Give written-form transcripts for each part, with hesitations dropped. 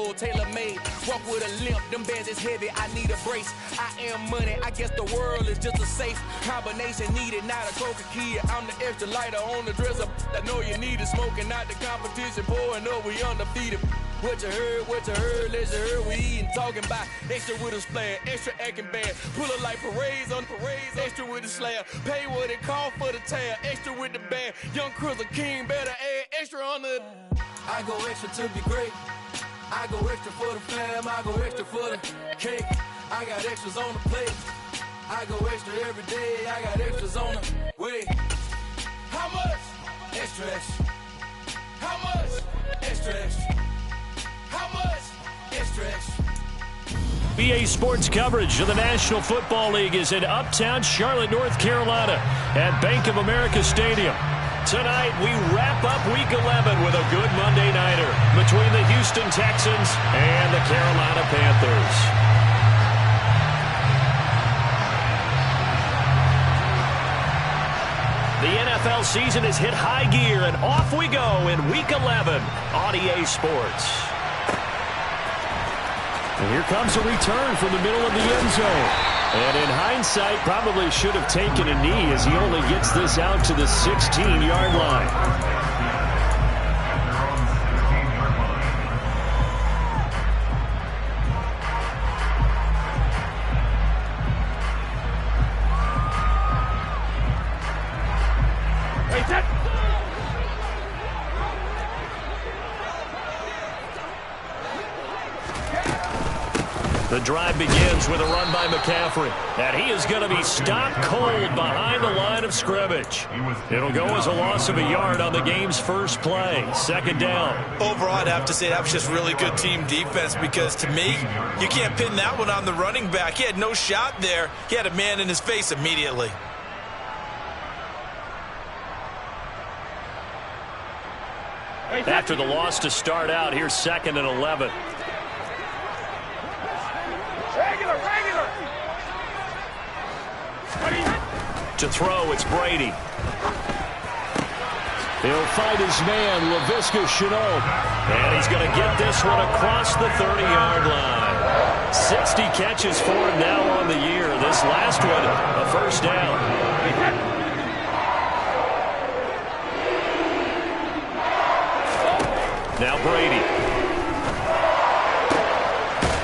gold, tailor-made. Walk with a limp, them bands is heavy, I need a brace. I am money, I guess the world is just a safe combination needed, not a coca key. I'm the extra lighter on the dresser. I know you need it, smoking out the competition, pouring up, we undefeated. What you heard, let's you heard, we eating, talking about extra with a splash, extra acting bad, pull it like parades on parades, extra with the slab, pay what it cost for the tab, extra with the band, young Cruiser King, better add extra on the. I go extra to be great, I go extra for the fam, I go extra for the cake, I got extras on the plate, I go extra every day, I got extras on the way. How much? Extra, extra. How much? Extra, extra. How much? Extra, extra. BA Sports coverage of the National Football League is in uptown Charlotte, North Carolina at Bank of America Stadium. Tonight, we wrap up Week 11 with a good Monday nighter between the Houston Texans and the Carolina Panthers. The NFL season has hit high gear, and off we go in Week 11 on EA Sports. And here comes a return from the middle of the end zone. And in hindsight, probably should have taken a knee as he only gets this out to the 16-yard line. The drive begins with a run by McCaffrey, and he is going to be stopped cold behind the line of scrimmage. It'll go as a loss of a yard on the game's first play. Second down. Overall, I'd have to say that was just really good team defense because, to me, you can't pin that one on the running back. He had no shot there. He had a man in his face immediately. After the loss to start out, here's 2nd and 11. To throw, it's Brady. He'll fight his man, Laviska Shenault. And he's going to get this one across the 30-yard line. 60 catches for him now on the year. This last one, a first down. Now Brady.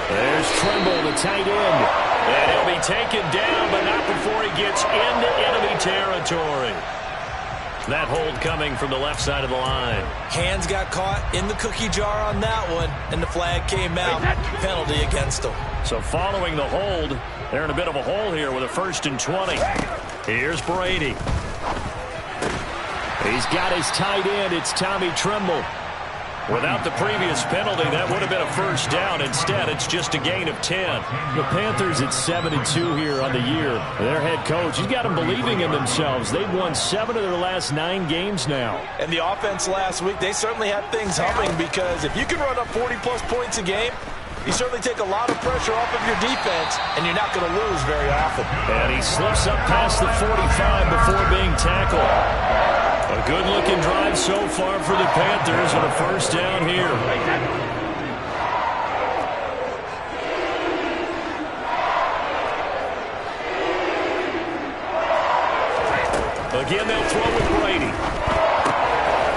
There's Tremble, the tight end. And he'll be taken down, but not before he gets into enemy territory. That hold coming from the left side of the line. Hands got caught in the cookie jar on that one, and the flag came out. Penalty against him. So following the hold, they're in a bit of a hole here with a 1st and 20. Here's Brady. He's got his tight end. It's Tommy Tremble. Without the previous penalty, that would have been a first down. Instead, it's just a gain of 10. The Panthers at 7-2 here on the year. Their head coach, he's got them believing in themselves. They've won 7 of their last 9 games now. And the offense last week, they certainly had things humming because if you can run up 40-plus points a game, you certainly take a lot of pressure off of your defense, and you're not going to lose very often. And he slips up past the 45 before being tackled. A good-looking drive so far for the Panthers and a first down here. Again, they'll throw with Brady.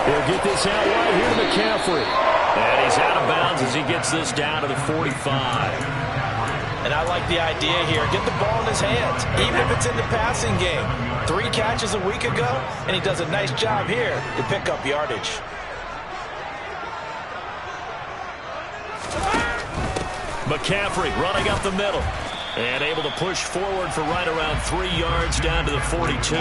He'll get this out right here to McCaffrey. And he's out of bounds as he gets this down to the 45. And I like the idea here. Get the ball in his hands, even if it's in the passing game. 3 catches a week ago, and he does a nice job here to pick up yardage. McCaffrey running up the middle and able to push forward for right around 3 yards down to the 42.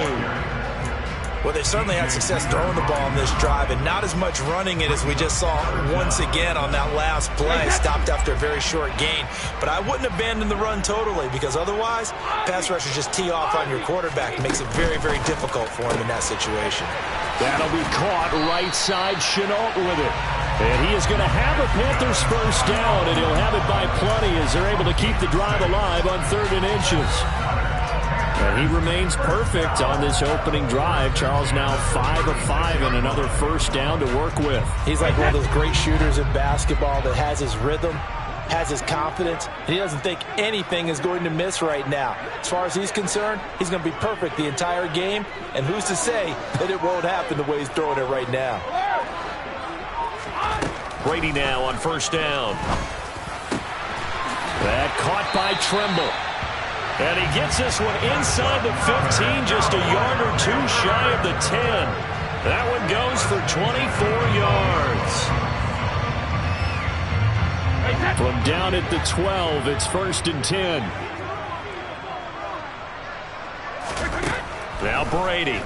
Well, they certainly had success throwing the ball on this drive and not as much running it as we just saw once again on that last play. Stopped after a very short gain. But I wouldn't abandon the run totally because otherwise, pass rushers just tee off on your quarterback. It makes it very, very difficult for him in that situation. That'll be caught right side. Shenault with it. And he is going to have a Panthers first down, and he'll have it by plenty as they're able to keep the drive alive on 3rd and inches. And he remains perfect on this opening drive. Charles now 5 of 5 and another first down to work with. He's like one of those great shooters in basketball that has his rhythm, has his confidence, and he doesn't think anything is going to miss right now. As far as he's concerned, he's going to be perfect the entire game, and who's to say that it won't happen the way he's throwing it right now. Brady now on first down. That caught by Tremble. And he gets this one inside the 15, just a yard or two shy of the 10. That one goes for 24 yards. From down at the 12, it's 1st and 10. Now Brady.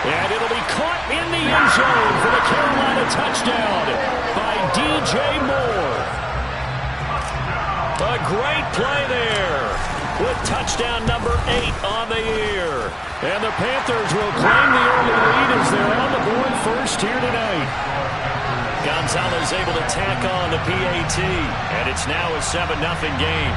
And it'll be caught in the end zone for the Carolina touchdown by DJ Moore. A great play there with touchdown number 8 on the year. And the Panthers will claim the early lead as they're on the board first here tonight. Gonzalez able to tack on the PAT, and it's now a 7-0 game.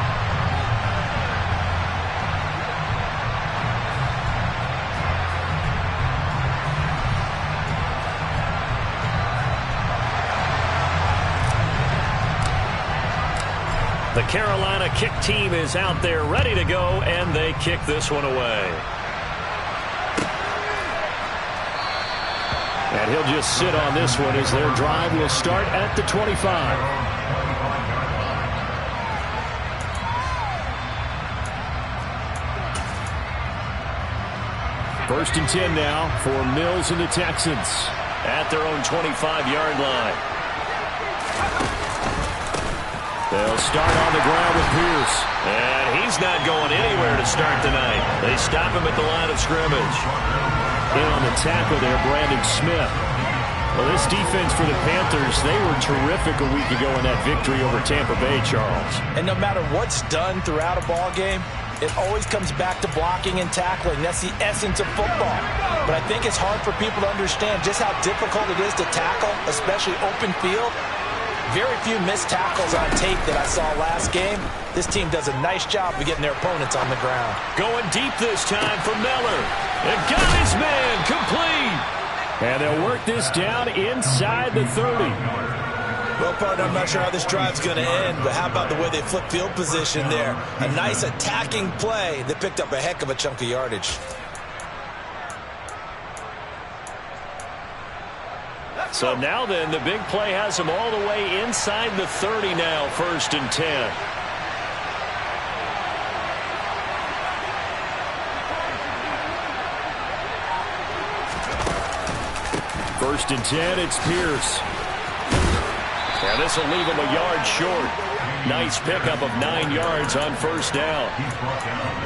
The Carolina kick team is out there ready to go, and they kick this one away. And he'll just sit on this one as their drive will start at the 25. 1st and 10 now for Mills and the Texans at their own 25-yard line. They'll start on the ground with Pierce. And he's not going anywhere to start tonight. They stop him at the line of scrimmage. In on the tackle there, Brandon Smith. Well, this defense for the Panthers, they were terrific a week ago in that victory over Tampa Bay, Charles. And no matter what's done throughout a ball game, it always comes back to blocking and tackling. That's the essence of football. But I think it's hard for people to understand just how difficult it is to tackle, especially open field. Very few missed tackles on tape that I saw last game. This team does a nice job of getting their opponents on the ground. Going deep this time for Miller. And got his man complete. And they'll work this down inside the 30. Well, partner, I'm not sure how this drive's going to end, but how about the way they flip field position there? A nice attacking play that picked up a heck of a chunk of yardage. So now then, the big play has them all the way inside the 30 now, 1st and 10. First and 10, it's Pierce. And this will leave him a yard short. Nice pickup of 9 yards on first down.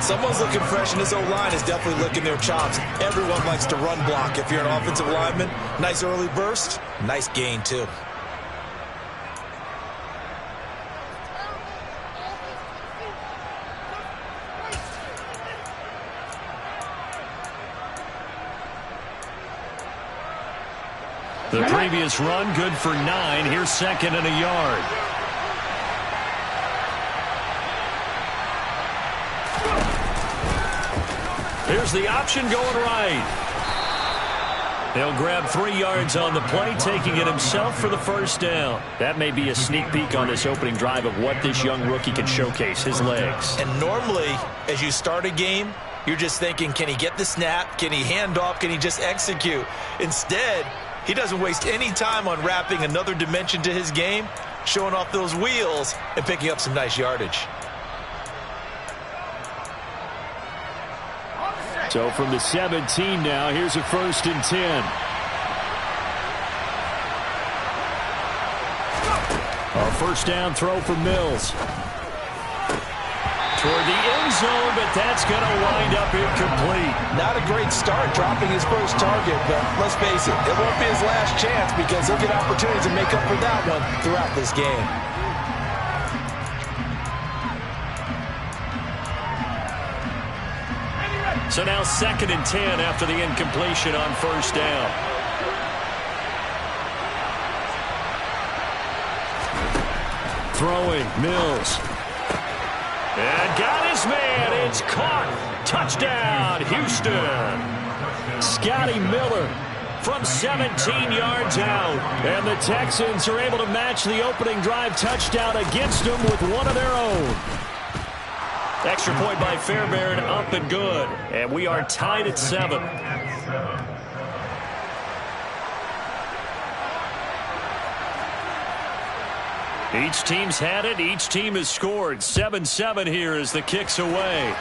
Someone's looking fresh, and this O-line is definitely licking their chops. Everyone likes to run block if you're an offensive lineman. Nice early burst. Nice gain, too. The previous run, good for 9. Here's 2nd and a yard. Here's the option going right. He'll grab 3 yards on the play, taking it himself for the first down. That may be a sneak peek on this opening drive of what this young rookie can showcase, his legs. And normally, as you start a game, you're just thinking, can he get the snap? Can he hand off? Can he just execute? Instead, he doesn't waste any time on wrapping another dimension to his game, showing off those wheels and picking up some nice yardage. So from the 17 now, here's a 1st and 10. A first down throw for Mills. Toward the end zone, but that's going to wind up incomplete. Not a great start dropping his first target, but let's face it, it won't be his last chance because he'll get opportunities to make up for that one throughout this game. So now 2nd and 10 after the incompletion on first down. Throwing, Mills. And got his man. It's caught. Touchdown, Houston. Scotty Miller from 17 yards out. And the Texans are able to match the opening drive touchdown against them with one of their own. Extra point by Fairbairn, up and good. And we are tied at 7. Each team's had it. Each team has scored. 7-7 here as the kick's away.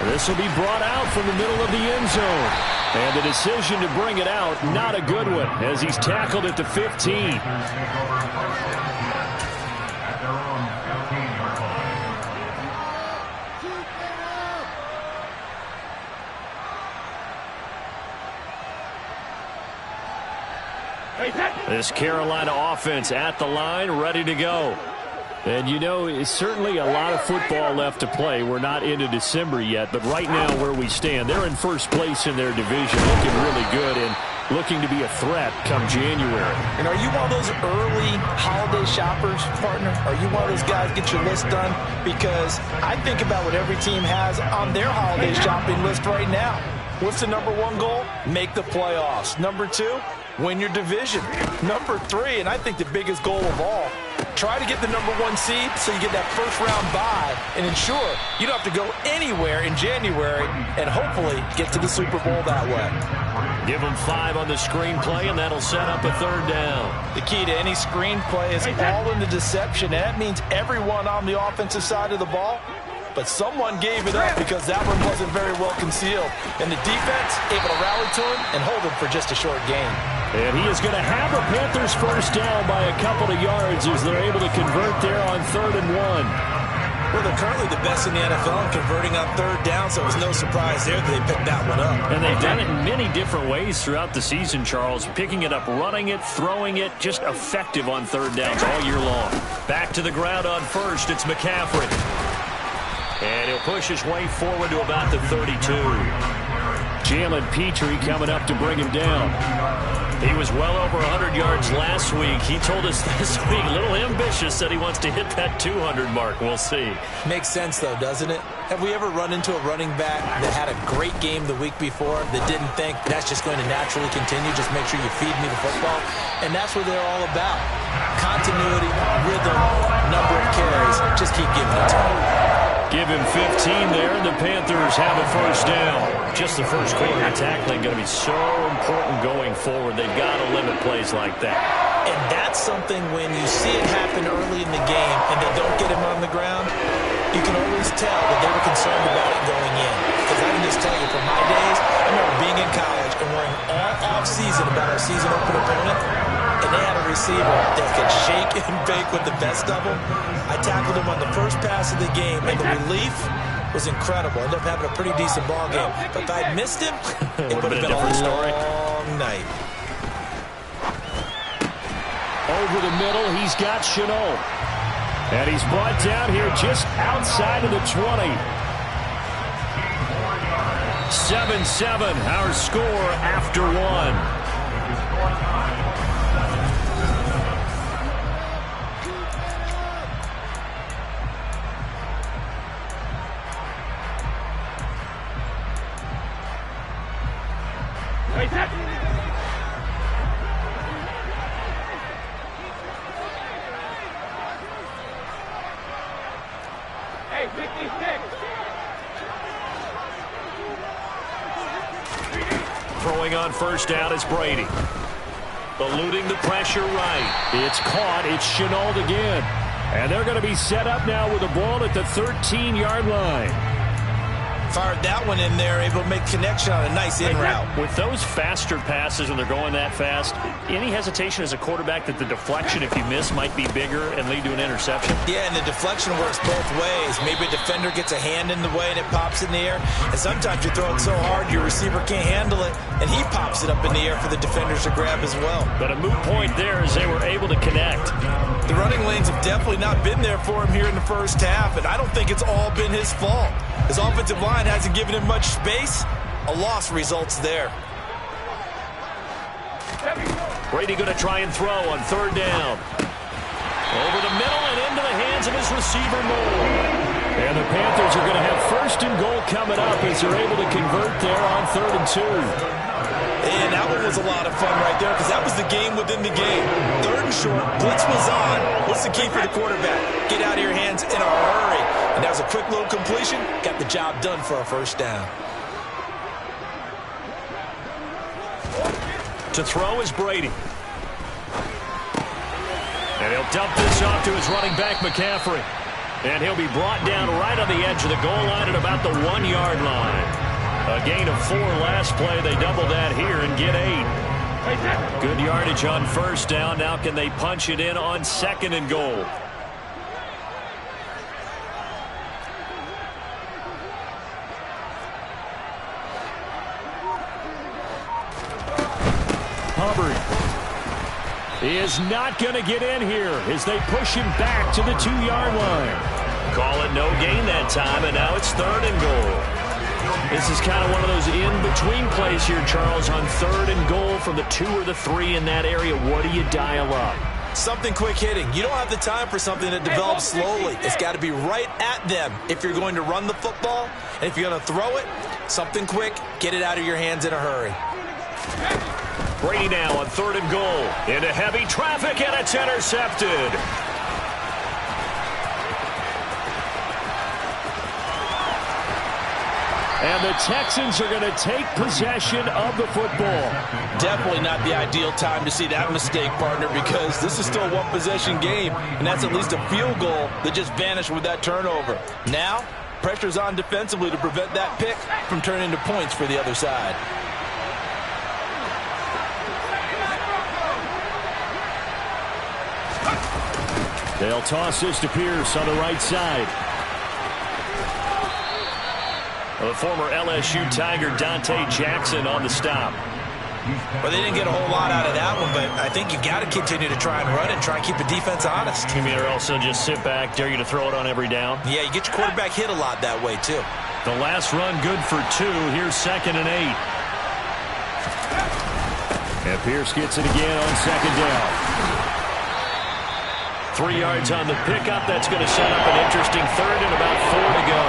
This will be brought out from the middle of the end zone. And the decision to bring it out, not a good one, as he's tackled at the 15. This Carolina offense at the line, ready to go. And, you know, it's certainly a lot of football left to play. We're not into December yet, but right now where we stand, they're in first place in their division, looking really good and looking to be a threat come January. And are you one of those early holiday shoppers, partner? Are you one of those guys get your list done? Because I think about what every team has on their holiday shopping list right now. What's the number 1 goal? Make the playoffs. Number 2, win your division. Number 3, and I think the biggest goal of all, try to get the number 1 seed so you get that first-round bye and ensure you don't have to go anywhere in January and hopefully get to the Super Bowl that way. Give them 5 on the screenplay, and that'll set up a 3rd down. The key to any screenplay is all in the deception. And that means everyone on the offensive side of the ball, but someone gave it up because that one wasn't very well concealed. And the defense able to rally to him and hold him for just a short gain. And he is going to have the Panthers first down by a couple of yards as they're able to convert there on 3rd and 1. Well, they're currently the best in the NFL in converting on 3rd down, so it was no surprise there that they picked that one up. And they've done it in many different ways throughout the season, Charles. Picking it up, running it, throwing it, just effective on 3rd downs all year long. Back to the ground on 1st, it's McCaffrey. And he'll push his way forward to about the 32. Jalen Petrie coming up to bring him down. He was well over 100 yards last week. He told us this week, a little ambitious, that he wants to hit that 200 mark. We'll see. Makes sense, though, doesn't it? Have we ever run into a running back that had a great game the week before that didn't think that's just going to naturally continue? Just make sure you feed me the football. And that's what they're all about. Continuity, rhythm, number of carries. Just keep giving it to him. Give him 15 there, and the Panthers have a first down. Just the first quarter tackling going to be so important going forward. They've got to limit plays like that. And that's something when you see it happen early in the game and they don't get him on the ground, you can always tell that they were concerned about it going in. Because I can just tell you, from my days, I remember being in college and worrying all off-season about our season-open opponent, and they had a receiver that could shake and bake with the best of them. I tackled him on the first pass of the game, and the relief was incredible. I ended up having a pretty decent ball game. But if I'd missed him, it would have been a long night. Over the middle, he's got Chenault. And he's brought down here just outside of the 20. 7-7, our score after 1. Throwing on first down is Brady. Eluding the pressure right. It's caught. It's Chenault again. And they're going to be set up now with the ball at the 13-yard line. Fired that one in there, able to make connection on a nice in route. With those faster passes when they're going that fast, any hesitation as a quarterback that the deflection, if you miss, might be bigger and lead to an interception? Yeah, and the deflection works both ways. Maybe a defender gets a hand in the way and it pops in the air. And sometimes you throw it so hard your receiver can't handle it, and he pops it up in the air for the defenders to grab as well. But a moot point there as they were able to connect. The running lanes have definitely not been there for him here in the first half, and I don't think it's all been his fault. His offensive line hasn't given him much space. A loss results there. Brady going to try and throw on third down. Over the middle and into the hands hands of his receiver, Moore. And the Panthers are going to have first and goal coming up as they're able to convert there on 3rd and 2. And that one was a lot of fun right there because that was the game within the game. 3rd and short, blitz was on. What's the key for the quarterback? Get out of your hands in a hurry. And that was a quick little completion. Got the job done for a first down. To throw is Brady. And he'll dump this off to his running back, McCaffrey. And he'll be brought down right on the edge of the goal line at about the 1-yard line. A gain of 4 last play. They double that here and get 8. Good yardage on first down. Now can they punch it in on 2nd and goal? Hubbard. He is not going to get in here as they push him back to the 2-yard line. Call it no gain that time, and now it's 3rd and goal. This is kind of one of those in-between plays here, Charles, on 3rd and goal from the 2 or the 3 in that area. What do you dial up? Something quick hitting. You don't have the time for something that develops slowly. It's got to be right at them if you're going to run the football. And if you're going to throw it, something quick, get it out of your hands in a hurry. Brady now on 3rd and goal. Into heavy traffic, and it's intercepted. And the Texans are going to take possession of the football. Definitely not the ideal time to see that mistake, partner, because this is still a one-possession game, and that's at least a field goal that just vanished with that turnover. Now, pressure's on defensively to prevent that pick from turning into points for the other side. They'll toss this to Pierce on the right side. The former LSU Tiger Dante Jackson on the stop. Well, they didn't get a whole lot out of that one, but I think you got to continue to try and run and try and keep the defense honest. You mean, or also just sit back, dare you to throw it on every down? Yeah, you get your quarterback hit a lot that way, too. The last run good for 2. Here's 2nd and 8. And Pierce gets it again on 2nd down. 3 yards on the pickup. That's going to set up an interesting 3rd and about 4 to go.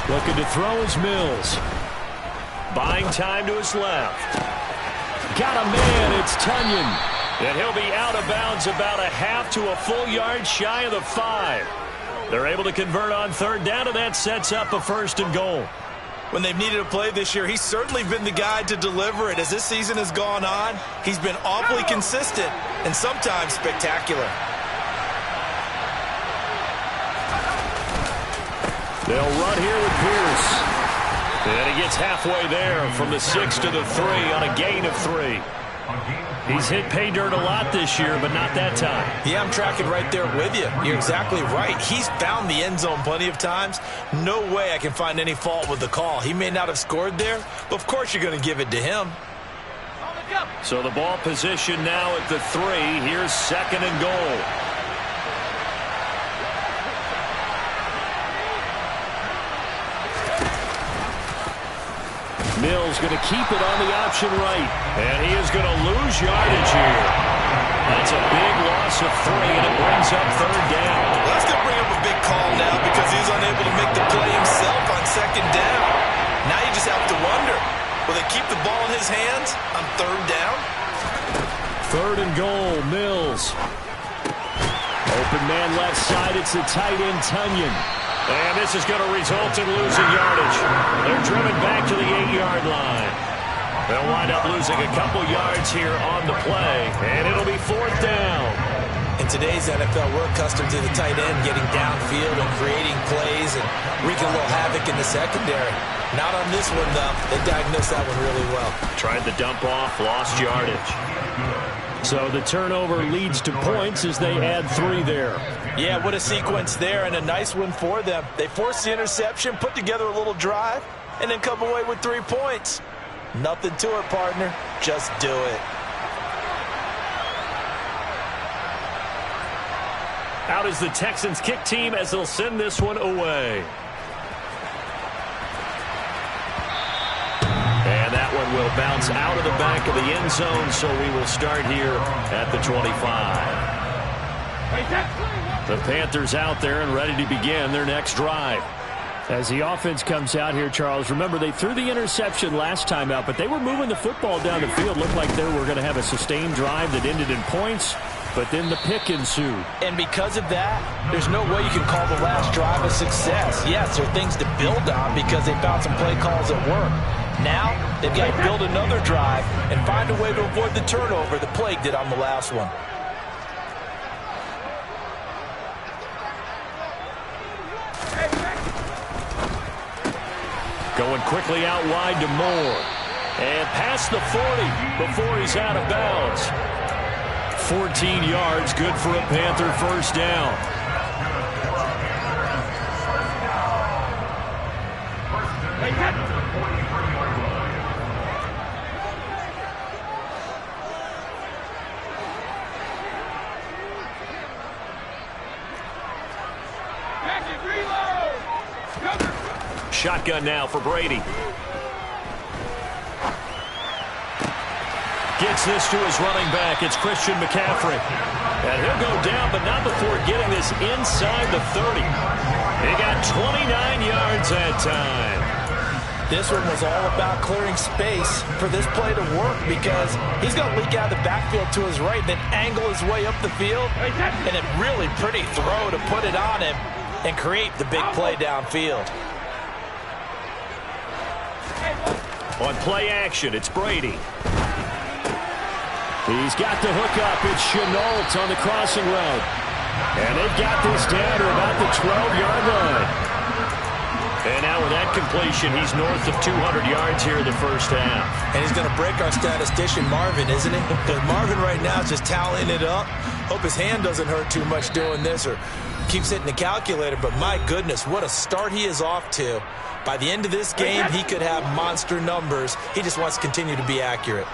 Looking to throw is Mills. Buying time to his left. Got a man, it's Tunyon. And he'll be out of bounds about a half to a full yard shy of the 5. They're able to convert on 3rd down, and that sets up a 1st and goal. When they've needed a play this year, he's certainly been the guy to deliver it. As this season has gone on, he's been awfully consistent and sometimes spectacular. They'll run here with Pierce. And he gets halfway there from the 6 to the 3 on a gain of 3. He's hit pay dirt a lot this year, but not that time. Yeah, I'm tracking right there with you. You're exactly right. He's found the end zone plenty of times. No way I can find any fault with the call. He may not have scored there, but of course you're going to give it to him. So the ball position now at the 3. Here's 2nd and goal. Mills going to keep it on the option right. And he is going to lose yardage here. That's a big loss of 3, and it brings up 3rd down. Well, that's going to bring up a big call now because he's unable to make the play himself on 2nd down. Now you just have to wonder, will they keep the ball in his hands on 3rd down? 3rd and goal, Mills. Open man left side, it's the tight end Tunyon. And this is going to result in losing yardage. They're driven back to the 8-yard line. They'll wind up losing a couple yards here on the play, and it'll be 4th down. In today's NFL, we're accustomed to the tight end getting downfield and creating plays and wreaking a little havoc in the secondary. Not on this one, though. They diagnosed that one really well. Tried the dump off, lost yardage. So the turnover leads to points as they add 3 there. Yeah, what a sequence there, and a nice one for them. They forced the interception, put together a little drive, and then come away with 3 points. Nothing to it, partner. Just do it. Out is the Texans kick team as they'll send this one away. And that one will bounce out of the back of the end zone, so we will start here at the 25. The Panthers out there and ready to begin their next drive. As the offense comes out here, Charles, remember they threw the interception last time out, but they were moving the football down the field. Looked like they were going to have a sustained drive that ended in points, but then the pick ensued. And because of that, there's no way you can call the last drive a success. Yes, there are things to build on because they found some play calls at work. Now, they've got to build another drive and find a way to avoid the turnover the Plague did on the last one. Going quickly out wide to Moore. And past the 40 before he's out of bounds. 14 yards, good for a Panther first down. Shotgun now for Brady. Gets this to his running back. It's Christian McCaffrey. And he'll go down, but not before getting this inside the 30. He got 29 yards that time. This one was all about clearing space for this play to work because he's going to leak out of the backfield to his right, then angle his way up the field. And a really pretty throw to put it on him and create the big play downfield. On play action, it's Brady. He's got the hook up. It's Chenault on the crossing route. And they've got this down to about the 12-yard line. And now with that completion, he's north of 200 yards here in the first half. And he's going to break our statistician Marvin, isn't he? Because Marvin right now is just tallying it up. Hope his hand doesn't hurt too much doing this or keeps hitting the calculator. But my goodness, what a start he is off to. By the end of this game, he could have monster numbers. He just wants to continue to be accurate.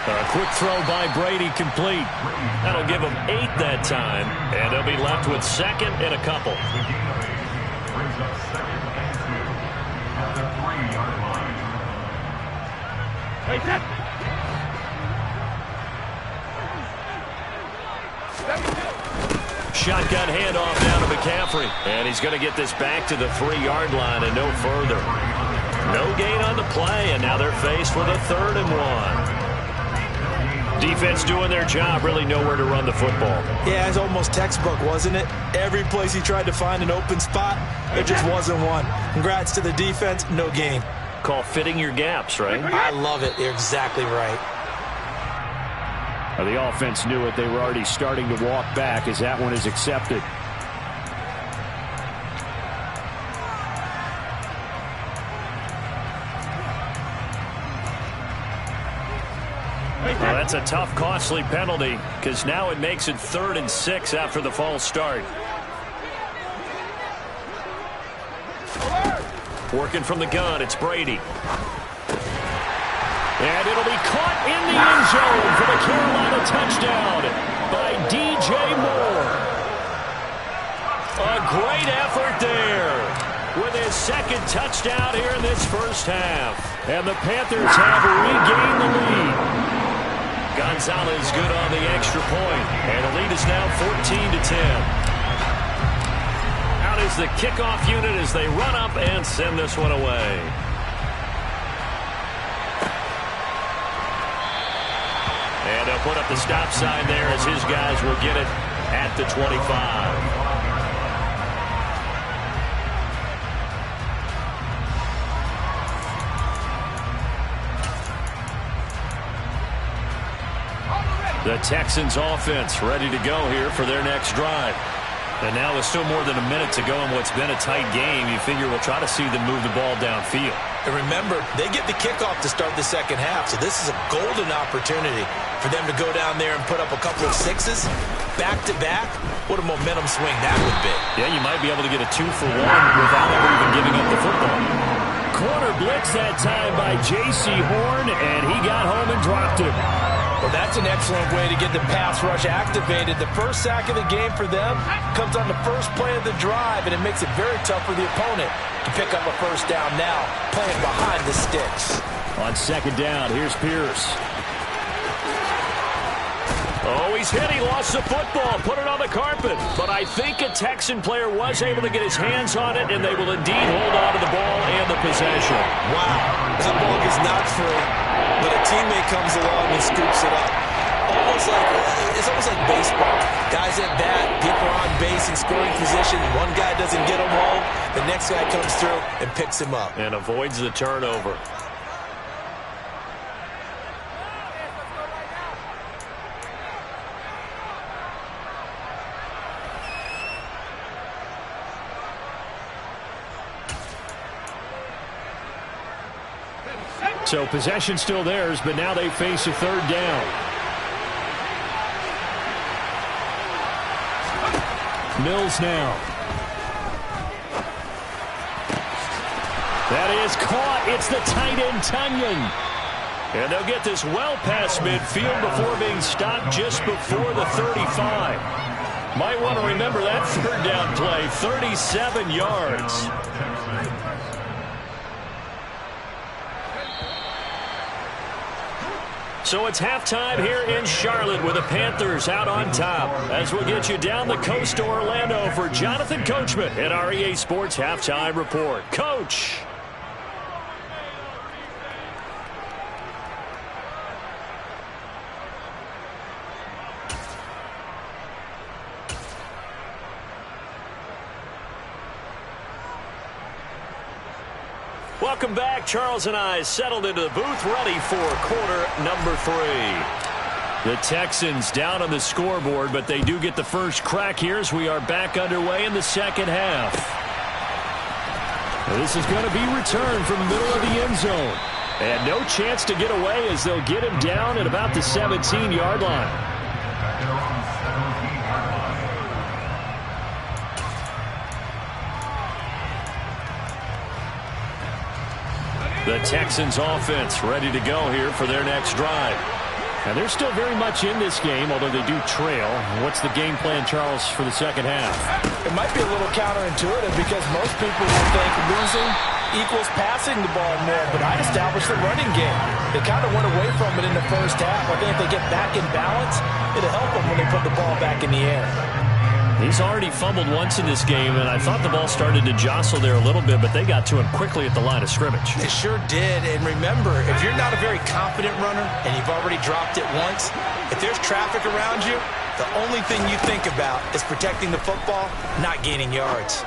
A quick throw by Brady complete. That'll give him 8 that time, and they'll be left with second and a couple. Shotgun handoff down to McCaffrey. And he's going to get this back to the 3-yard line and no further. No gain on the play, and now they're faced with a 3rd and 1. Defense doing their job, really nowhere to run the football. Yeah, it's almost textbook, wasn't it? Every place he tried to find an open spot, there just wasn't one. Congrats to the defense, no gain. Call fitting your gaps, right? I love it. You're exactly right. The offense knew it. They were already starting to walk back as that one is accepted. Well, that's a tough, costly penalty because now it makes it 3rd and 6 after the false start. Working from the gun, it's Brady. And it'll be caught in the end zone for the Carolina touchdown by DJ Moore. A great effort there with his second touchdown here in this first half. And the Panthers have regained the lead. Gonzalez good on the extra point, and the lead is now 14-10. Out is the kickoff unit as they run up and send this one away. And they'll put up the stop sign there as his guys will get it at the 25. The Texans offense ready to go here for their next drive. And now with still more than a minute to go in what's been a tight game, you figure we'll try to see them move the ball downfield. And remember, they get the kickoff to start the second half, so this is a golden opportunity for them to go down there and put up a couple of sixes back-to-back. What a momentum swing that would be. Yeah, you might be able to get a 2-for-1 without ever even giving up the football. Corner blitz that time by J.C. Horn, and he got home and dropped it. Well, that's an excellent way to get the pass rush activated. The first sack of the game for them comes on the first play of the drive, and it makes it very tough for the opponent to pick up a first down now, playing behind the sticks. On second down, here's Pierce. Oh, he's hit. He lost the football. Put it on the carpet. But I think a Texan player was able to get his hands on it, and they will indeed hold on to the ball and the possession. Wow. The ball gets knocked free, but a teammate comes along and scoops it up. It's almost like baseball. Guys at bat, people are on base in scoring position. One guy doesn't get him home. The next guy comes through and picks him up. And avoids the turnover. So possession still theirs, but now they face a third down. Mills now. That is caught. It's the tight end, Tunyon. And they'll get this well past midfield before being stopped just before the 35. Might want to remember that third down play, 37 yards. So it's halftime here in Charlotte with the Panthers out on top. As we'll get you down the coast to Orlando for Jonathan Coachman at our EA Sports Halftime Report. Coach. Welcome back. Charles and I settled into the booth, ready for quarter number 3. The Texans down on the scoreboard, but they do get the first crack here as we are back underway in the second half. This is going to be returned from the middle of the end zone. And no chance to get away as they'll get him down at about the 17-yard line. The Texans offense ready to go here for their next drive. And they're still very much in this game, although they do trail. What's the game plan, Charles, for the second half? It might be a little counterintuitive because most people will think losing equals passing the ball more, but I'd establish the running game. They kind of went away from it in the first half. I think if they get back in balance, it'll help them when they put the ball back in the air. He's already fumbled once in this game, and I thought the ball started to jostle there a little bit, but they got to him quickly at the line of scrimmage. It sure did, and remember, if you're not a very confident runner and you've already dropped it once, if there's traffic around you, the only thing you think about is protecting the football, not gaining yards.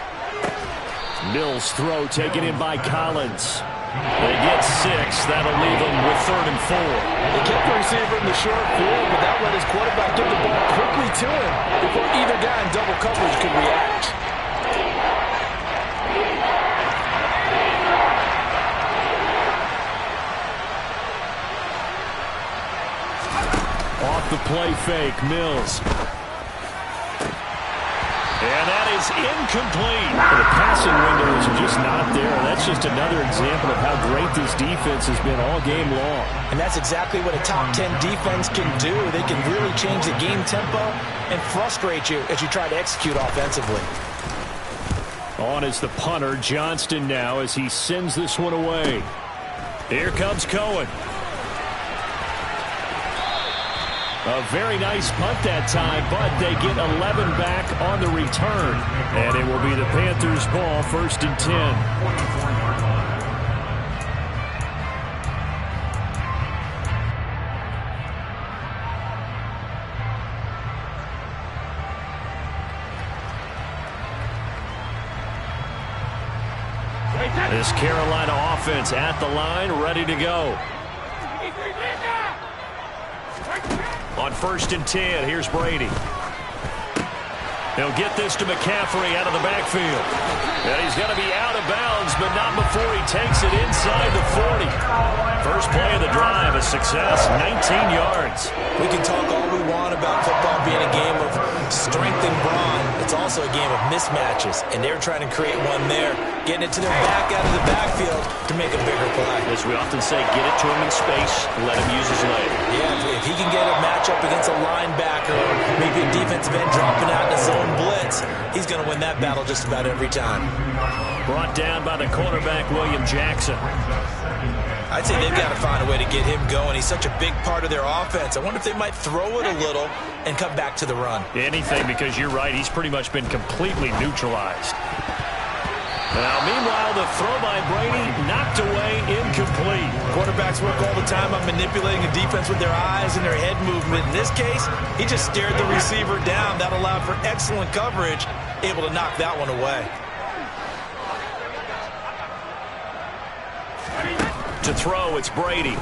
Mills' throw taken in by Collins. They get 6. That'll leave them with 3rd and 4. They kept the receiver in the short field, but that let his quarterback get the ball quickly to him before either guy in double coverage could react. Off the play fake, Mills. And that is incomplete. The passing window is just not there. That's just another example of how great this defense has been all game long. And that's exactly what a top 10 defense can do. They can really change the game tempo and frustrate you as you try to execute offensively. On is the punter, Johnston, now as he sends this one away. Here comes Cohen. A very nice punt that time, but they get 11 back on the return. And it will be the Panthers' ball, 1st and 10. This Carolina offense at the line, ready to go. On 1st and 10, here's Brady. He'll get this to McCaffrey out of the backfield. And he's going to be out of bounds, but not before he takes it inside the 40. First play of the drive, a success, 19 yards. We can talk all we want about football being a game of strength and brawn. It's also also a game of mismatches, and they're trying to create one there, getting it to their back out of the backfield to make a bigger play. As we often say, get it to him in space, let him use his leg. Yeah, if he can get a matchup against a linebacker or maybe a defensive end dropping out in a zone blitz, he's going to win that battle just about every time. Brought down by the cornerback, William Jackson. I'd say they've got to find a way to get him going. He's such a big part of their offense. I wonder if they might throw it a little and come back to the run. Anything, because you're right, he's pretty much been completely neutralized. Now, meanwhile, the throw by Brady knocked away, incomplete. Quarterbacks work all the time on manipulating a defense with their eyes and their head movement. In this case, he just stared the receiver down. That allowed for excellent coverage, able to knock that one away. To throw, it's Brady.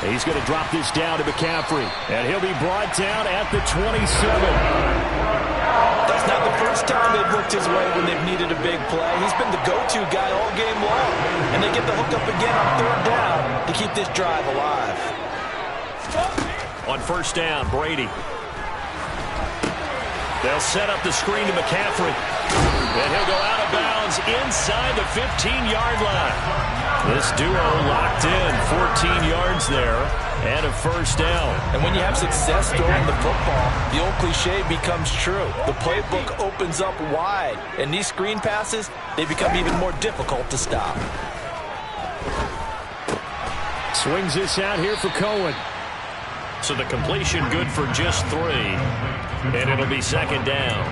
He's going to drop this down to McCaffrey, and he'll be brought down at the 27. That's not the first time they've looked his way when they've needed a big play. He's been the go-to guy all game long, and they get the hook up again on third down to keep this drive alive. On first down, Brady. They'll set up the screen to McCaffrey. And he'll go out of bounds inside the 15-yard line. This duo locked in, 14 yards there, and a first down. And when you have success throwing the football, the old cliche becomes true. The playbook opens up wide, and these screen passes, they become even more difficult to stop. Swings this out here for Cohen. So the completion good for just 3. And it'll be second down.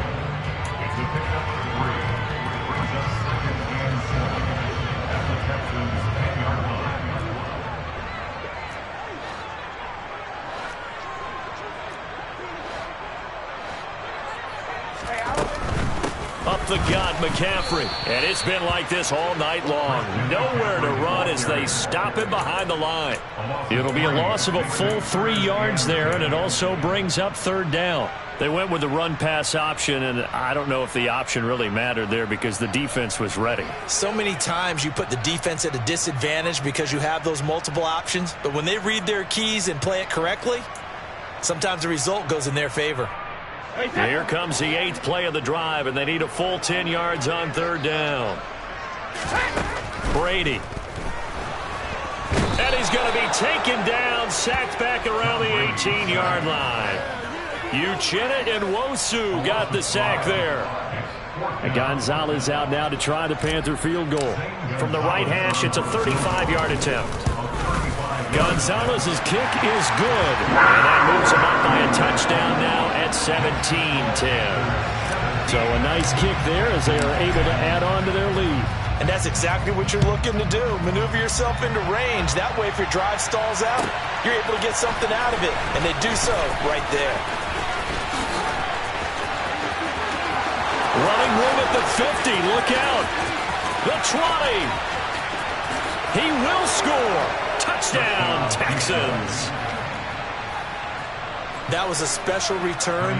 Up the gut, McCaffrey. And it's been like this all night long. Nowhere to run as they stop him behind the line. It'll be a loss of a full 3 yards there, and it also brings up third down. They went with the run-pass option, and I don't know if the option really mattered there because the defense was ready. So many times you put the defense at a disadvantage because you have those multiple options, but when they read their keys and play it correctly, sometimes the result goes in their favor. Here comes the 8th play of the drive, and they need a full 10 yards on third down. Brady. And he's going to be taken down, sacked back around the 18-yard line. Uchenna and Nwosu got the sack there. And Gonzalez out now to try the Panther field goal. From the right hash, it's a 35-yard attempt. Gonzalez's kick is good. And that moves him up by a touchdown now at 17-10. So a nice kick there as they are able to add on to their lead. And that's exactly what you're looking to do. Maneuver yourself into range. That way, if your drive stalls out, you're able to get something out of it. And they do so right there. Running room at the 50. Look out. The 20. He will score. Touchdown, Texans. That was a special return,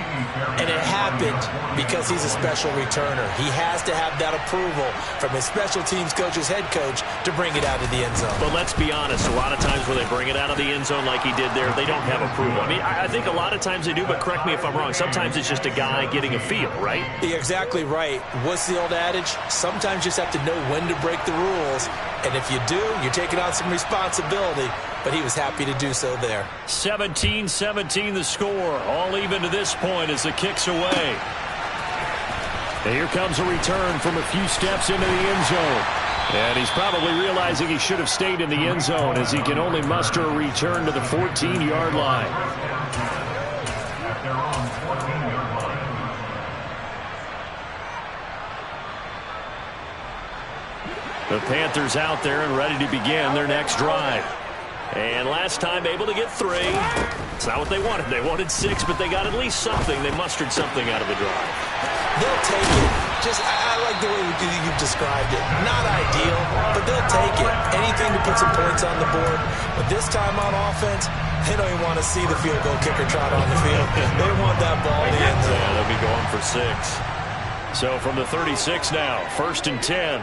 and it happened because he's a special returner. He has to have that approval from his special teams coach's head coach to bring it out of the end zone. But let's be honest, a lot of times when they bring it out of the end zone like he did there, they don't have approval. I mean, I think a lot of times they do, but correct me if I'm wrong. Sometimes it's just a guy getting a feel, right? You're exactly right. What's the old adage? Sometimes you just have to know when to break the rules, and if you do, you're taking on some responsibility. But he was happy to do so there. 17-17 the score. All even to this point as the kick's away. And here comes a return from a few steps into the end zone. And he's probably realizing he should have stayed in the end zone as he can only muster a return to the 14-yard line. The Panthers out there and ready to begin their next drive. And last time able to get 3. It's not what they wanted. They wanted 6, but they got at least something. They mustered something out of the drive. They'll take it. I like the way you've described it. Not ideal, but they'll take it. Anything to put some points on the board. But this time on offense, they don't even want to see the field goal kicker trot on the field. They want that ball in the end zone. Yeah, they'll be going for 6. So from the 36 now, 1st and 10.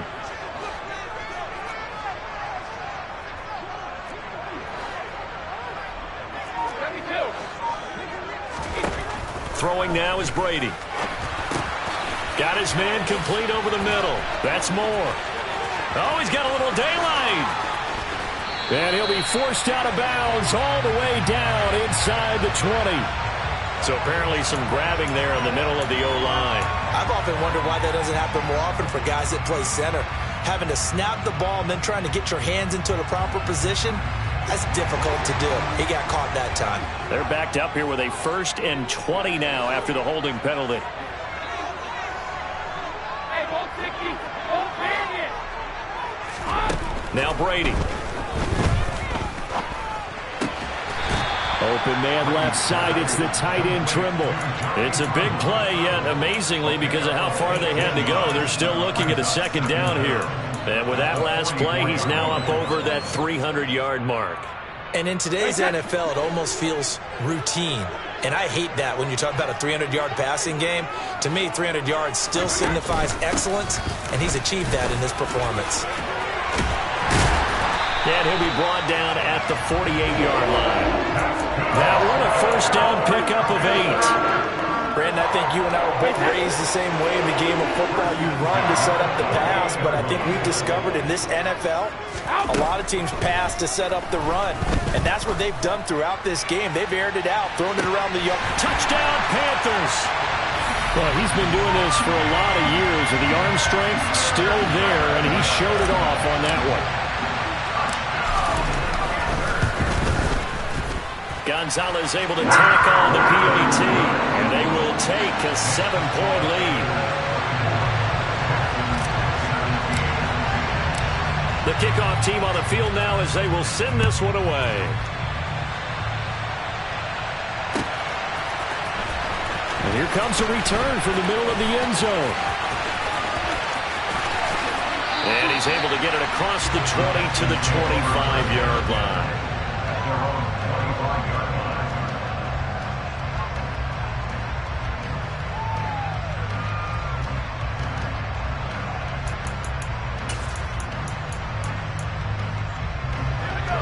Throwing now is Brady. Got his man complete over the middle. That's Moore. Oh, he's got a little daylight. And he'll be forced out of bounds all the way down inside the 20. So apparently some grabbing there in the middle of the O-line. I've often wondered why that doesn't happen more often for guys that play center. Having to snap the ball and then trying to get your hands into the proper position, that's difficult to do. He got caught that time. They're backed up here with a 1st and 20 now after the holding penalty. Now Brady. Open man left side. It's the tight end Trimble. It's a big play, yet amazingly, because of how far they had to go, they're still looking at a 2nd down here. And with that last play, he's now up over that 300-yard mark. And in today's NFL, it almost feels routine. And I hate that when you talk about a 300-yard passing game. To me, 300 yards still signifies excellence, and he's achieved that in this performance. And he'll be brought down at the 48-yard line. Now what a 1st down pickup of 8. Brandon, I think you and I were both raised the same way in the game of football. You run to set up the pass, but I think we've discovered in this NFL, a lot of teams pass to set up the run. And that's what they've done throughout this game. They've aired it out, thrown it around the yard. Touchdown, Panthers! Well, he's been doing this for a lot of years, and the arm strength still there, and he showed it off on that one. Gonzalez able to tack on the PAT, and they will take a 7-point lead. The kickoff team on the field now as they will send this one away. And here comes a return from the middle of the end zone. And he's able to get it across the 20 to the 25-yard line.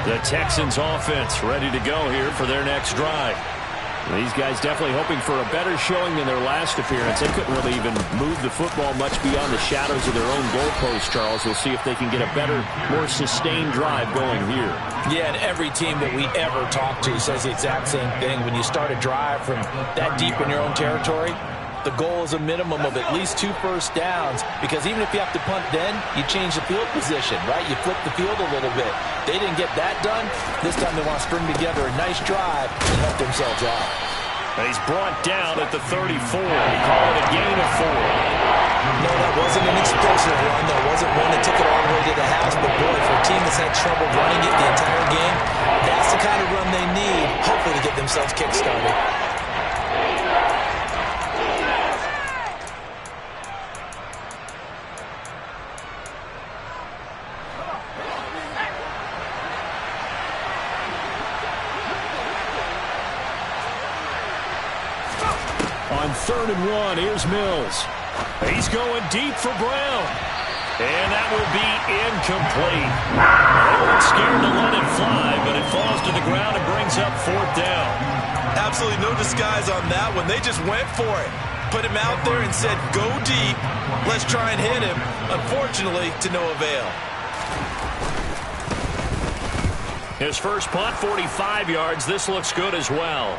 The Texans offense ready to go here for their next drive. These guys definitely hoping for a better showing than their last appearance. They couldn't really even move the football much beyond the shadows of their own goalpost, Charles. We'll see if they can get a better, more sustained drive going here. Yeah, and every team that we ever talk to says the exact same thing. When you start a drive from that deep in your own territory, the goal is a minimum of at least 2 first downs, because even if you have to punt then, you change the field position, right? You flip the field a little bit. They didn't get that done. This time they want to string together a nice drive and help themselves out. And he's brought down at the 34. Call it a gain of 4. No, that wasn't an explosive run. That wasn't one that took it all the way to the house. But, boy, for a team that's had trouble running it the entire game, that's the kind of run they need, hopefully, to get themselves kick-started. On 3rd and 1, here's Mills. He's going deep for Brown. And that will be incomplete. They weren't scared to let it fly, but it falls to the ground and brings up 4th down. Absolutely no disguise on that one. They just went for it. Put him out there and said, go deep. Let's try and hit him. Unfortunately, to no avail. His first punt, 45 yards. This looks good as well.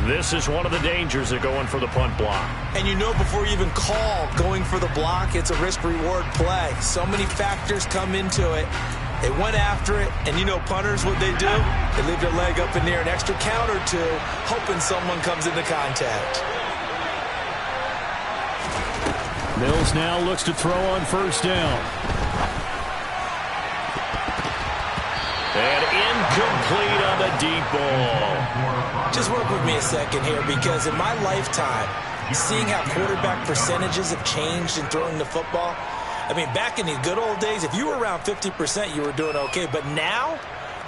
This is one of the dangers of going for the punt block. And you know before you even call going for the block, it's a risk-reward play. So many factors come into it. They went after it, and you know punters, what they do? They leave their leg up in the air an extra count or two, hoping someone comes into contact. Mills now looks to throw on 1st down. And incomplete on the deep ball. Just work with me a second here, because in my lifetime, seeing how quarterback percentages have changed in throwing the football, I mean, back in the good old days, if you were around 50%, you were doing okay. But now,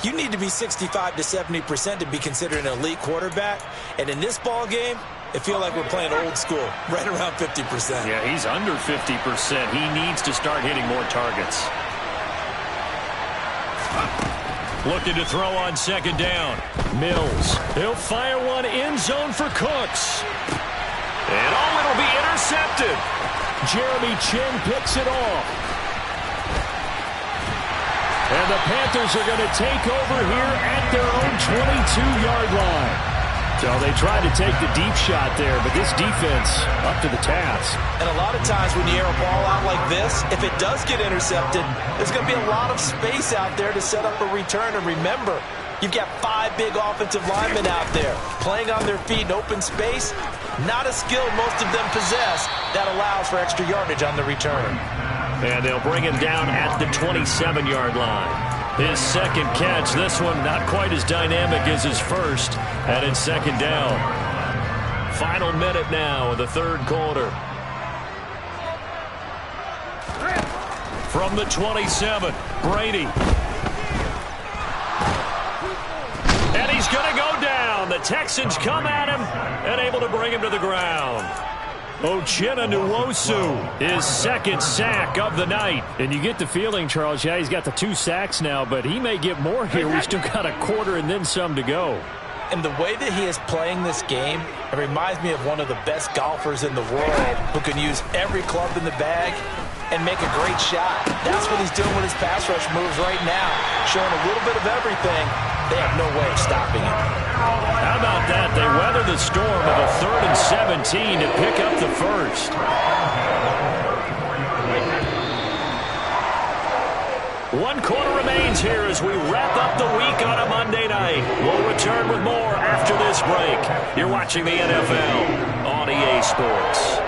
you need to be 65 to 70% to be considered an elite quarterback. And in this ball game, it feels like we're playing old school, right around 50%. Yeah, he's under 50%. He needs to start hitting more targets. Looking to throw on second down. Mills. He'll fire one end zone for Cooks. And it'll be intercepted. Jeremy Chin picks it off. And the Panthers are going to take over here at their own 22-yard line. So they tried to take the deep shot there, but this defense up to the task. And a lot of times when you air a ball out like this, if it does get intercepted, there's going to be a lot of space out there to set up a return. And remember, you've got 5 big offensive linemen out there playing on their feet in open space. Not a skill most of them possess that allows for extra yardage on the return. And they'll bring him down at the 27-yard line. His second catch, this one not quite as dynamic as his first, and it's second down. Final minute now of the third quarter. From the 27, Brady. And he's going to go down. The Texans come at him and able to bring him to the ground. Uchenna Nwosu, his second sack of the night. And you get the feeling, Charles, yeah, he's got the 2 sacks now, but he may get more here. We've still got a quarter and then some to go. And the way that he is playing this game, it reminds me of one of the best golfers in the world who can use every club in the bag and make a great shot. That's what he's doing with his pass rush moves right now, showing a little bit of everything. They have no way of stopping him. How about that? They weather the storm of a 3rd and 17 to pick up the first. One quarter remains here as we wrap up the week on a Monday night. We'll return with more after this break. You're watching the NFL on EA Sports.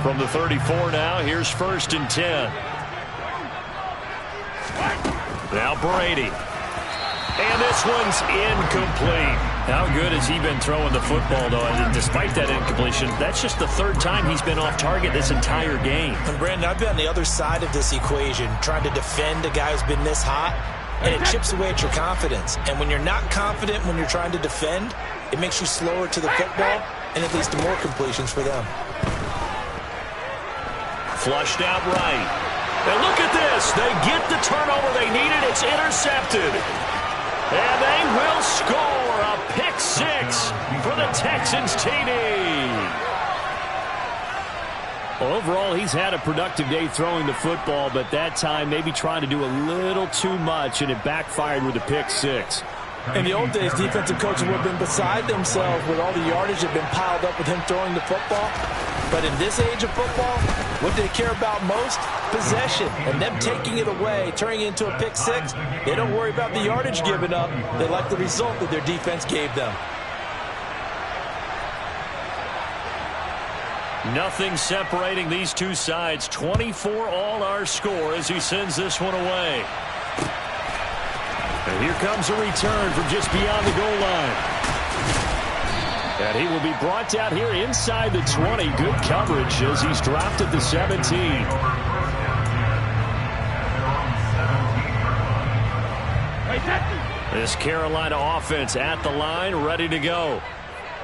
From the 34 now, here's 1st and 10. Now Brady. And this one's incomplete. How good has he been throwing the football, though? And despite that incompletion, that's just the 3rd time he's been off target this entire game. And Brandon, I've been on the other side of this equation, trying to defend a guy who's been this hot, and it chips away at your confidence. And when you're not confident when you're trying to defend, it makes you slower to the football, and it leads to more completions for them. Flushed out right. And look at this. They get the turnover they needed. It's intercepted. And they will score a pick 6 for the Texans TD. Well, overall, he's had a productive day throwing the football, but that time maybe trying to do a little too much, and it backfired with a pick 6. In the old days, defensive coaches would have been beside themselves with all the yardage that had been piled up with him throwing the football. But in this age of football, what they care about most? Possession. And them taking it away, turning it into a pick 6, they don't worry about the yardage given up. They like the result that their defense gave them. Nothing separating these two sides. 24 all our score as he sends this one away. And here comes a return from just beyond the goal line. And he will be brought down here inside the 20. Good coverage as he's dropped at the 17. This Carolina offense at the line, ready to go.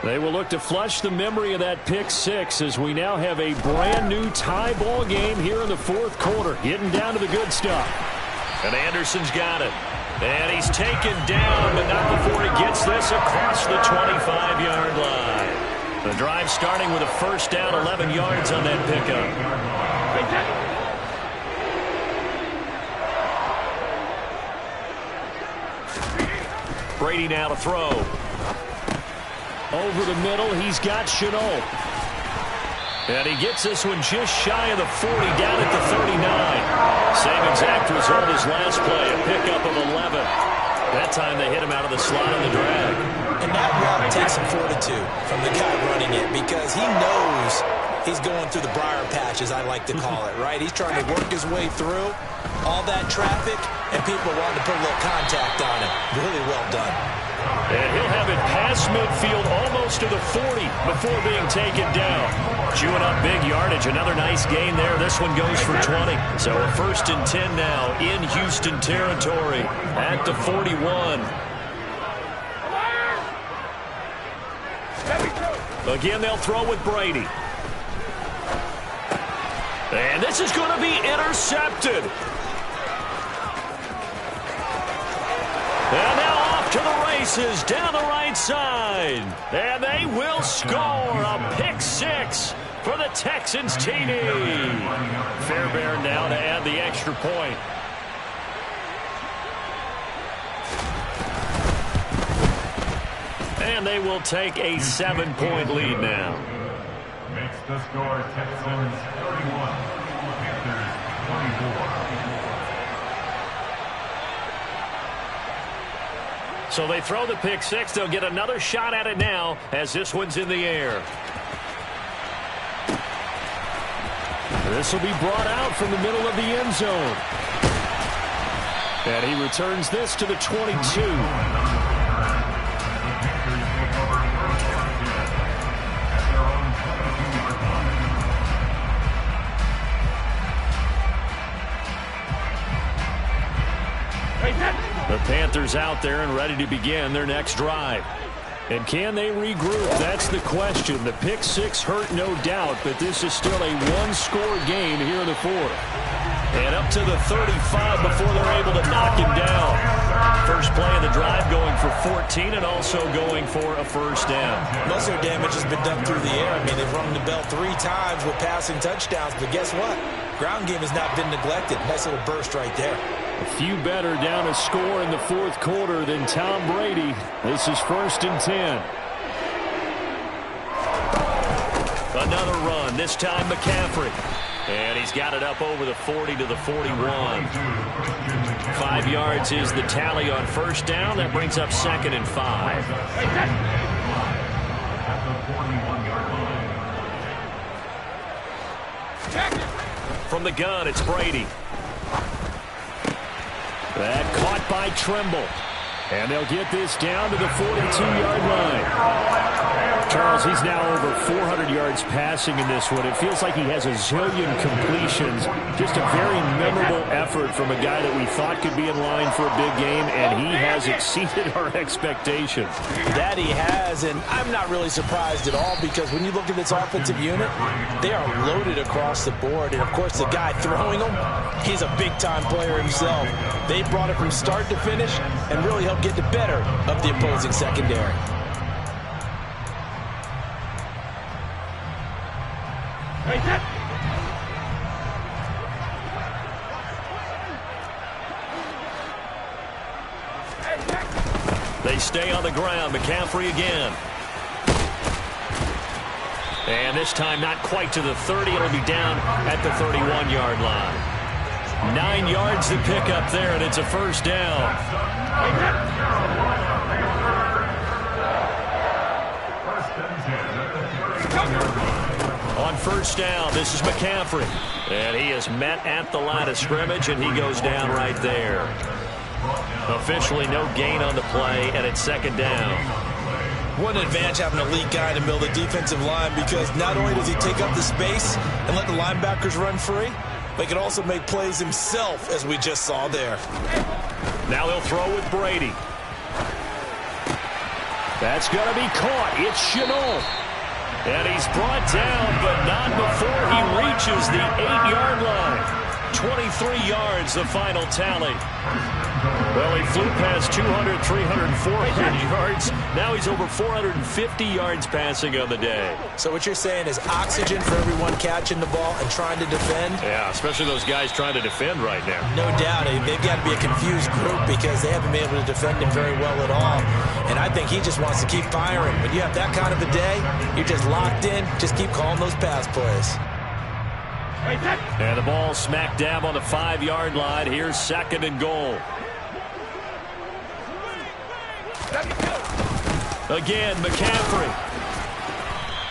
They will look to flush the memory of that pick 6 as we now have a brand new tie ball game here in the 4th quarter. Getting down to the good stuff. And Anderson's got it. And he's taken down, but not before he gets this across the 25-yard line. The drive starting with a first down, 11 yards on that pickup. Brady now to throw. Over the middle, he's got Chenault. And he gets this one just shy of the 40, down at the 39. Same exact result as last play, a pickup of 11. That time they hit him out of the slot on the drag. And that route takes some fortitude from the guy running it because he knows he's going through the briar patch, as I like to call it, right? He's trying to work his way through all that traffic, and people want to put a little contact on him. Really well done. And he'll have it past midfield almost to the 40 before being taken down. Chewing up big yardage. Another nice gain there. This one goes for 20. So a 1st and 10 now in Houston territory at the 41. Again, they'll throw with Brady. And this is going to be intercepted. And now off to the races down the right side. And they will score a pick six for the Texans TD. Fairbairn now to add the extra point. And they will take a 7-point lead now. Makes the score Texans 31, Panthers 24. So they throw the pick six. They'll get another shot at it now as this one's in the air. This will be brought out from the middle of the end zone. And he returns this to the 22. The Panthers out there and ready to begin their next drive. And can they regroup? That's the question. The pick six hurt, no doubt, but this is still a one-score game here in the fourth. And up to the 35 before they're able to knock him down. First play of the drive going for 14 and also going for a first down. Most of their damage has been done through the air. I mean, they've rung the bell 3 times with passing touchdowns, but guess what? Ground game has not been neglected. Nice little burst right there. A few better down a score in the fourth quarter than Tom Brady. This is 1st and 10. Another run, this time McCaffrey. And he's got it up over the 40 to the 41. 5 yards is the tally on first down. That brings up 2nd and 5. From the gun, it's Brady. That caught by Trimble. And they'll get this down to the 42-yard line. Charles, he's now over 400 yards passing in this one. It feels like he has a zillion completions. Just a very memorable effort from a guy that we thought could be in line for a big game, and he has exceeded our expectations. That he has, and I'm not really surprised at all because when you look at this offensive unit, they are loaded across the board. And, of course, the guy throwing them, he's a big-time player himself. They brought it from start to finish and really helped get the better of the opposing secondary. They stay on the ground. McCaffrey again. And this time not quite to the 30. It'll be down at the 31-yard line. 9 yards to pick up there, and it's a first down. On first down, this is McCaffrey. And he is met at the line of scrimmage, and he goes down right there. Officially no gain on the play, and it's 2nd down. What an advantage having an elite guy in the middle of the defensive line because not only does he take up the space and let the linebackers run free, but he can also make plays himself, as we just saw there. Now he'll throw with Brady. That's going to be caught. It's Chenault. And he's brought down, but not before he reaches the 8-yard line. 23 yards, the final tally. Well, he flew past 200, 300, 400 yards. Now he's over 450 yards passing on the day. So what you're saying is oxygen for everyone catching the ball and trying to defend? Yeah, especially those guys trying to defend right now. No doubt. They've got to be a confused group because they haven't been able to defend him very well at all. And I think he just wants to keep firing. When you have that kind of a day, you're just locked in. Just keep calling those pass plays. And the ball smack dab on the 5-yard line. Here's 2nd and goal. Again, McCaffrey.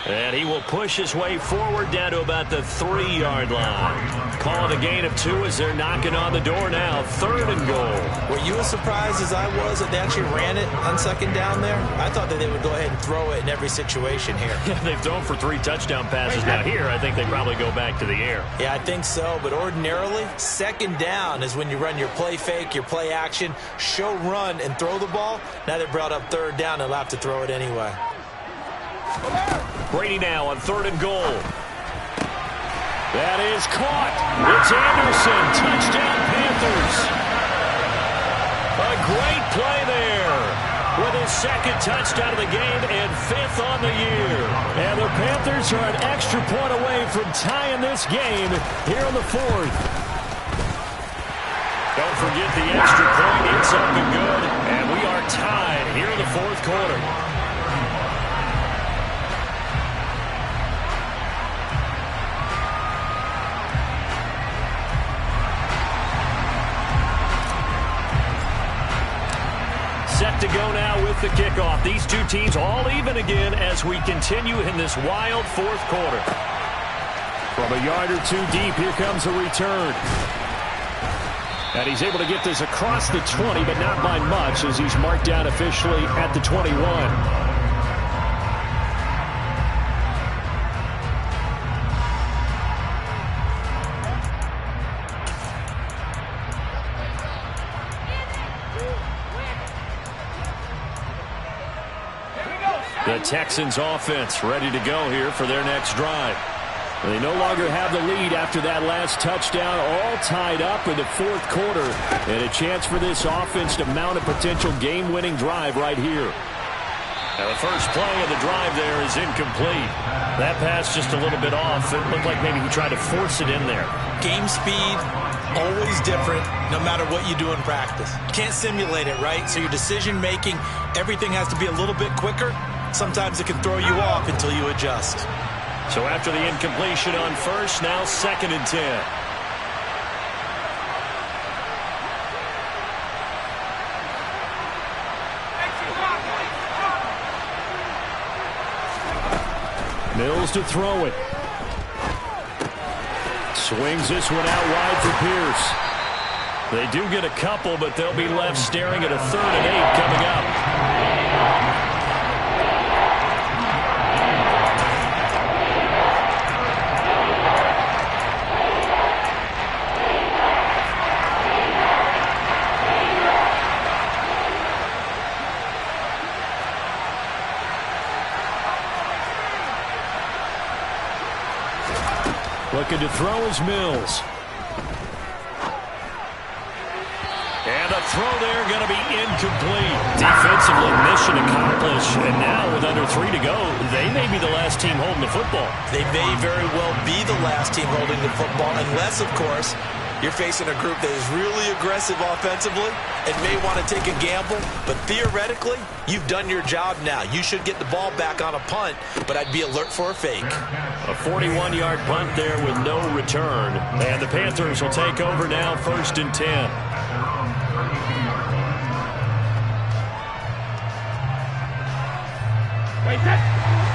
And he will push his way forward down to about the 3-yard line. Calling a gain of 2 as they're knocking on the door now. 3rd and goal. Were you as surprised as I was that they actually ran it on 2nd down there? I thought that they would go ahead and throw it in every situation here. They've thrown for 3 touchdown passes. Now here, I think they probably go back to the air. Yeah, I think so. But ordinarily, 2nd down is when you run your play fake, your play action, show run, and throw the ball. Now they brought up 3rd down. They'll have to throw it anyway. Brady now on 3rd and goal. That is caught. It's Anderson. Touchdown, Panthers. A great play there with his 2nd touchdown of the game and 5th on the year. And the Panthers are an extra point away from tying this game here in the 4th. Don't forget the extra point. It's up and good. And we are tied here in the 4th quarter. Set to go now with the kickoff. These two teams all even again as we continue in this wild 4th quarter. From a yard or 2 deep, here comes a return. And he's able to get this across the 20, but not by much as he's marked down officially at the 21. The Texans offense ready to go here for their next drive. They no longer have the lead after that last touchdown, all tied up in the 4th quarter, and a chance for this offense to mount a potential game-winning drive right here. Now the first play of the drive there is incomplete. That pass just a little bit off. It looked like maybe he tried to force it in there. Game speed, always different, no matter what you do in practice. Can't simulate it, right? So your decision-making, everything has to be a little bit quicker. Sometimes it can throw you off until you adjust. So after the incompletion on 1st, now 2nd and 10. Mills to throw it. Swings this one out wide for Pierce. They do get a couple, but they'll be left staring at a 3rd and 8 coming up. Looking to throw is Mills. And a throw there going to be incomplete. Defensively, mission accomplished. And now with under 3 to go, they may be the last team holding the football. They may very well be the last team holding the football, unless, of course, you're facing a group that is really aggressive offensively and may want to take a gamble. But theoretically, you've done your job now. You should get the ball back on a punt, but I'd be alert for a fake. A 41-yard punt there with no return. And the Panthers will take over now, 1st and 10.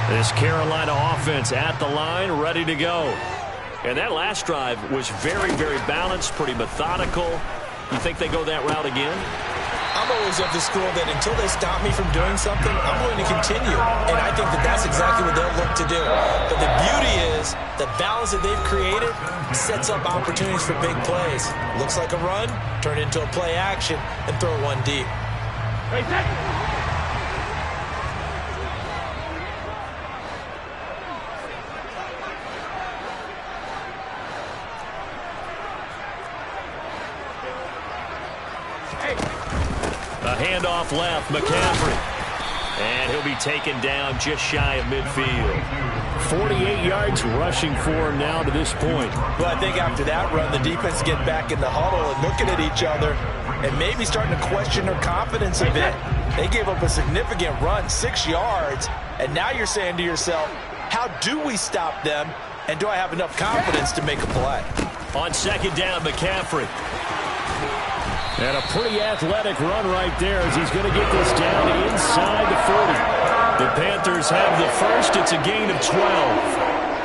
This Carolina offense at the line, ready to go. And that last drive was very, very balanced, pretty methodical. You think they go that route again? I'm always of the school that until they stop me from doing something, I'm going to continue. And I think that that's exactly what they'll look to do. But the beauty is the balance that they've created sets up opportunities for big plays. Looks like a run, turn into a play action, and throw one deep. A handoff left, McCaffrey. And he'll be taken down just shy of midfield. 48 yards rushing for him now to this point. Well, I think after that run, the defense get back in the huddle and looking at each other and maybe starting to question their confidence a bit. They gave up a significant run, 6 yards, and now you're saying to yourself, how do we stop them, and do I have enough confidence to make a play? On 2nd down, McCaffrey. And a pretty athletic run right there as he's going to get this down inside the 40. The Panthers have the first. It's a gain of 12.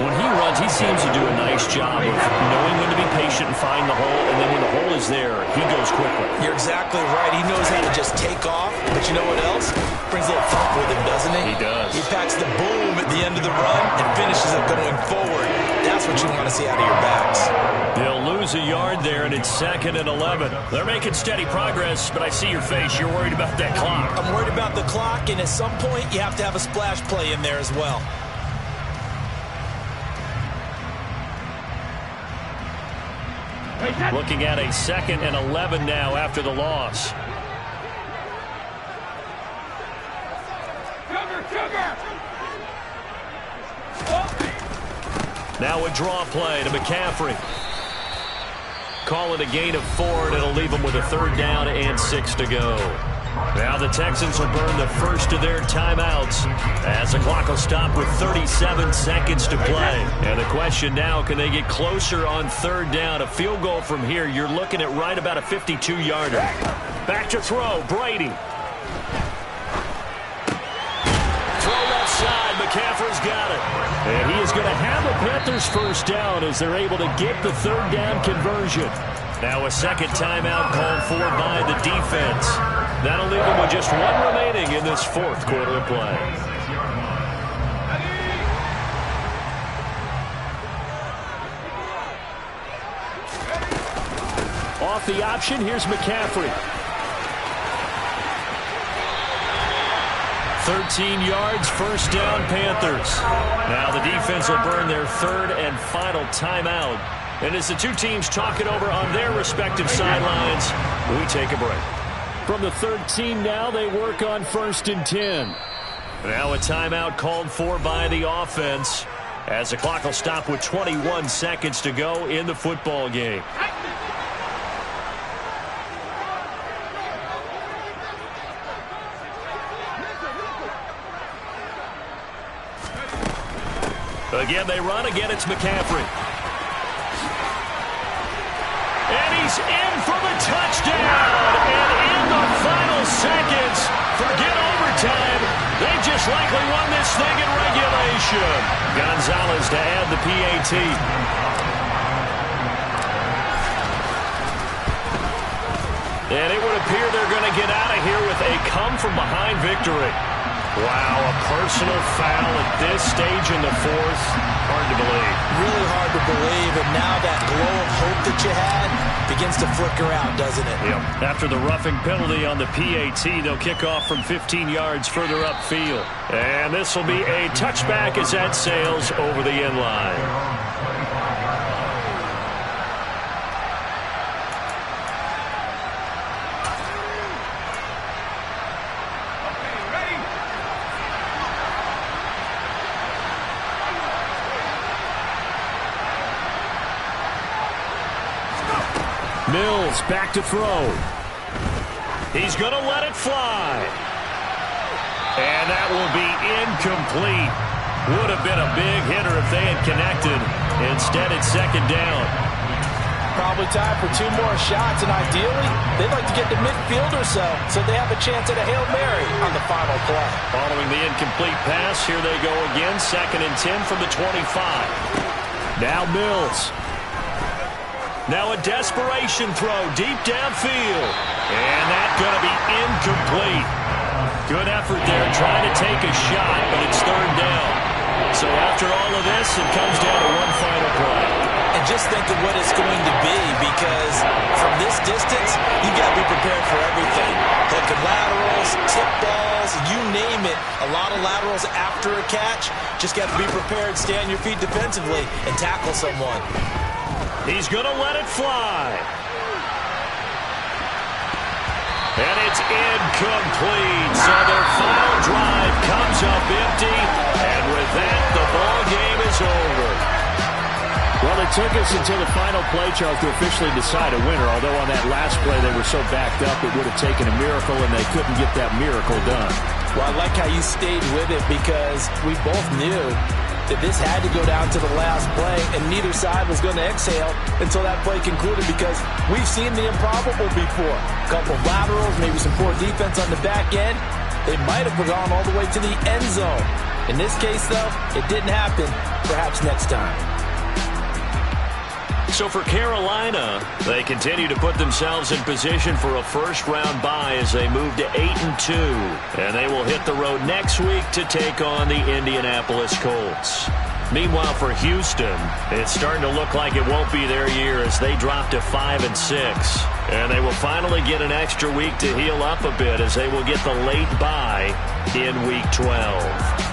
When he runs, he seems to do a nice job of knowing when to be patient and find the hole, and then when the hole is there, he goes quickly. You're exactly right. He knows how to just take off, but you know what else? Brings a little thump with him, doesn't he? He does. He packs the boom at the end of the run and finishes it going forward. That's what you want to see out of your backs. They'll lose a yard there, and it's 2nd and 11. They're making steady progress, but I see your face. You're worried about that clock. I'm worried about the clock, and at some point, you have to have a splash play in there as well. Looking at a 2nd and 11 now after the loss. Now a draw play to McCaffrey. Call it a gain of 4, and it'll leave them with a 3rd down and 6 to go. Now the Texans will burn the first of their timeouts as the clock will stop with 37 seconds to play. And the question now, can they get closer on 3rd down? A field goal from here, you're looking at right about a 52-yarder. Back to throw, Brady. McCaffrey's got it. And he is going to have the Panthers first down as they're able to get the 3rd down conversion. Now a 2nd timeout called for by the defense. That'll leave them with just 1 remaining in this 4th quarter of play. Off the option, here's McCaffrey. 13 yards, first down, Panthers. Now the defense will burn their 3rd and final timeout. And as the two teams talk it over on their respective sidelines, we take a break. From the 13 now, they work on 1st and 10. Now a timeout called for by the offense as the clock will stop with 21 seconds to go in the football game. Again, they run. Again, it's McCaffrey. And he's in for the touchdown. And in the final seconds, forget overtime. They just likely won this thing in regulation. Gonzalez to add the PAT. And it would appear they're going to get out of here with a come-from-behind victory. Wow, a personal foul at this stage in the 4th. Hard to believe. Really hard to believe, and now that glow of hope that you had begins to flicker out, doesn't it? Yep. After the roughing penalty on the PAT, they'll kick off from 15 yards further upfield. And this will be a touchback as that sails over the end line. Mills back to throw. He's going to let it fly. And that will be incomplete. Would have been a big hitter if they had connected. Instead, it's 2nd down. Probably time for 2 more shots, and ideally, they'd like to get to midfield or so they have a chance at a Hail Mary on the final play. Following the incomplete pass, here they go again. 2nd and 10 from the 25. Now Mills. Now a desperation throw deep downfield. And that's going to be incomplete. Good effort there trying to take a shot, but it's 3rd down. So after all of this, it comes down to 1 final play. And just think of what it's going to be, because from this distance, you've got to be prepared for everything. Hook and laterals, tip balls, you name it. A lot of laterals after a catch. Just got to be prepared, stay on your feet defensively, and tackle someone. He's going to let it fly. And it's incomplete. So their final drive comes up empty. And with that, the ball game is over. Well, it took us until the final play, Charles, to officially decide a winner. Although on that last play they were so backed up, it would have taken a miracle, and they couldn't get that miracle done. Well, I like how you stayed with it, because we both knew that this had to go down to the last play, and neither side was going to exhale until that play concluded, because we've seen the improbable before. A couple of laterals, maybe some poor defense on the back end. They might have gone all the way to the end zone. In this case, though, it didn't happen. Perhaps next time. So for Carolina, they continue to put themselves in position for a first-round bye as they move to 8-2. And they will hit the road next week to take on the Indianapolis Colts. Meanwhile, for Houston, it's starting to look like it won't be their year as they drop to 5-6. And they will finally get an extra week to heal up a bit as they will get the late bye in Week 12.